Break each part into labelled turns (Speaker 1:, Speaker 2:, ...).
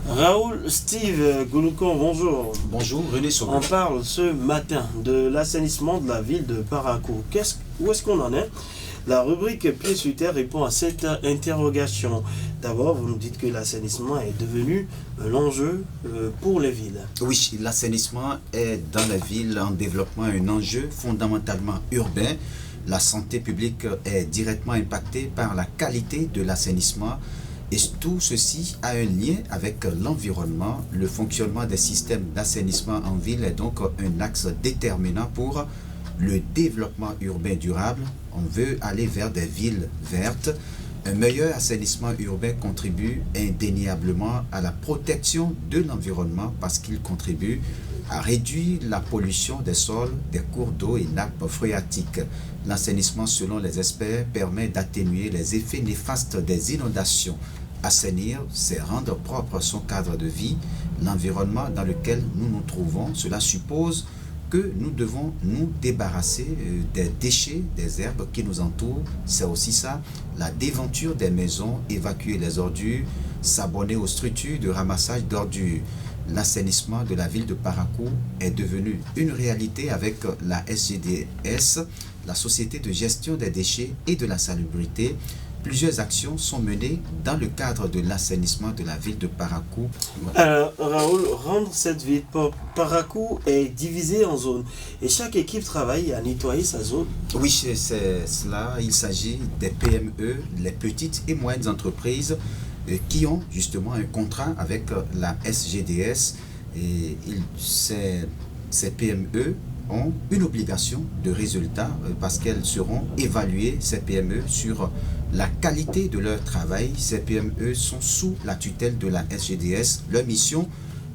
Speaker 1: Raoul Steve Gounoukan, bonjour.
Speaker 2: Bonjour, René Sauvé.
Speaker 1: On parle ce matin de l'assainissement de la ville de Parakou. Où est-ce qu'on en est? La rubrique Pieds sur terre répond à cette interrogation. D'abord, vous nous dites que l'assainissement est devenu l'enjeu pour les villes.
Speaker 2: Oui, l'assainissement est dans la ville en développement un enjeu fondamentalement urbain. La santé publique est directement impactée par la qualité de l'assainissement. Et tout ceci a un lien avec l'environnement. Le fonctionnement des systèmes d'assainissement en ville est donc un axe déterminant pour le développement urbain durable. On veut aller vers des villes vertes. Un meilleur assainissement urbain contribue indéniablement à la protection de l'environnement parce qu'il contribue à réduire la pollution des sols, des cours d'eau et nappes phréatiques. L'assainissement, selon les experts, permet d'atténuer les effets néfastes des inondations. Assainir, c'est rendre propre son cadre de vie, l'environnement dans lequel nous nous trouvons. Cela suppose que nous devons nous débarrasser des déchets, des herbes qui nous entourent. C'est aussi ça, la déventure des maisons, évacuer les ordures, s'abonner aux structures de ramassage d'ordures. L'assainissement de la ville de Parakou est devenu une réalité avec la SGDS, la Société de gestion des déchets et de la salubrité. Plusieurs actions sont menées dans le cadre de l'assainissement de la ville de Parakou.
Speaker 1: Alors, Raoul, rendre cette ville Parakou est divisée en zones et chaque équipe travaille à nettoyer sa zone.
Speaker 2: Oui, c'est cela. Il s'agit des PME, les petites et moyennes entreprises qui ont justement un contrat avec la SGDS. Et ces PME ont une obligation de résultat parce qu'elles seront évaluées, ces PME, sur la qualité de leur travail. Ces PME sont sous la tutelle de la SGDS. Leur mission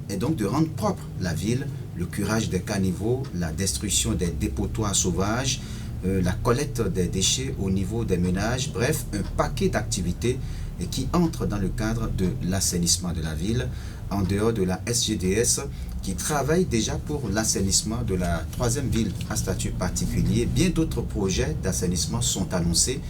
Speaker 2: est donc de rendre propre la ville, le curage des caniveaux, la destruction des dépotoirs sauvages, la collecte des déchets au niveau des ménages, bref, un paquet d'activités qui entrent dans le cadre de l'assainissement de la ville, en dehors de la SGDS, qui travaille déjà pour l'assainissement de la troisième ville à statut particulier. Bien d'autres projets d'assainissement sont annoncés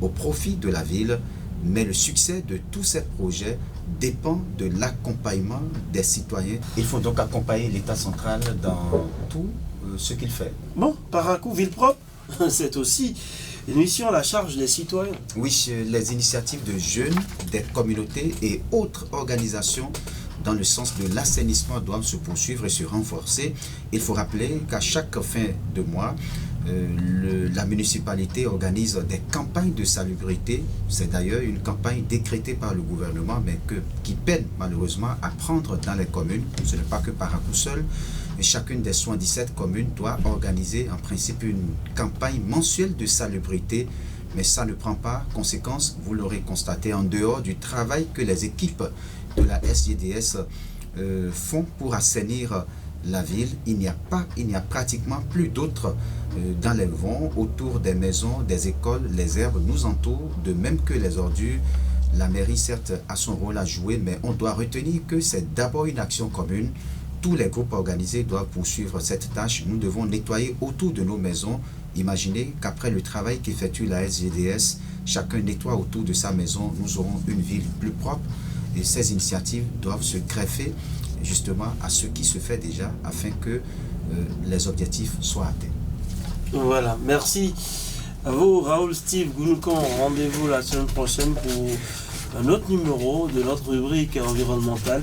Speaker 2: au profit de la ville, mais le succès de tous ces projets dépend de l'accompagnement des citoyens. Il faut donc accompagner l'État central dans tout ce qu'il fait.
Speaker 1: Bon, Parakou, ville propre, c'est aussi une mission à la charge des citoyens.
Speaker 2: Oui, les initiatives de jeunes, des communautés et autres organisations dans le sens de l'assainissement doivent se poursuivre et se renforcer. Il faut rappeler qu'à chaque fin de mois, la municipalité organise des campagnes de salubrité. C'est d'ailleurs une campagne décrétée par le gouvernement, mais qui peine malheureusement à prendre dans les communes. Ce n'est pas que Parakou seul. Et chacune des 77 communes doit organiser en principe une campagne mensuelle de salubrité. Mais ça ne prend pas conséquence, vous l'aurez constaté, en dehors du travail que les équipes de la SGDS font pour assainir la ville. Il n'y a pratiquement plus d'autres dans les vents, autour des maisons, des écoles. Les herbes nous entourent, de même que les ordures. La mairie, certes, a son rôle à jouer, mais on doit retenir que c'est d'abord une action commune. Tous les groupes organisés doivent poursuivre cette tâche. Nous devons nettoyer autour de nos maisons. Imaginez qu'après le travail qu'effectue la SGDS, chacun nettoie autour de sa maison. Nous aurons une ville plus propre. Et ces initiatives doivent se greffer justement à ce qui se fait déjà afin que les objectifs soient atteints.
Speaker 1: Voilà, merci à vous, Raoul Steve Gounoukan. Rendez-vous la semaine prochaine pour un autre numéro de notre rubrique environnementale.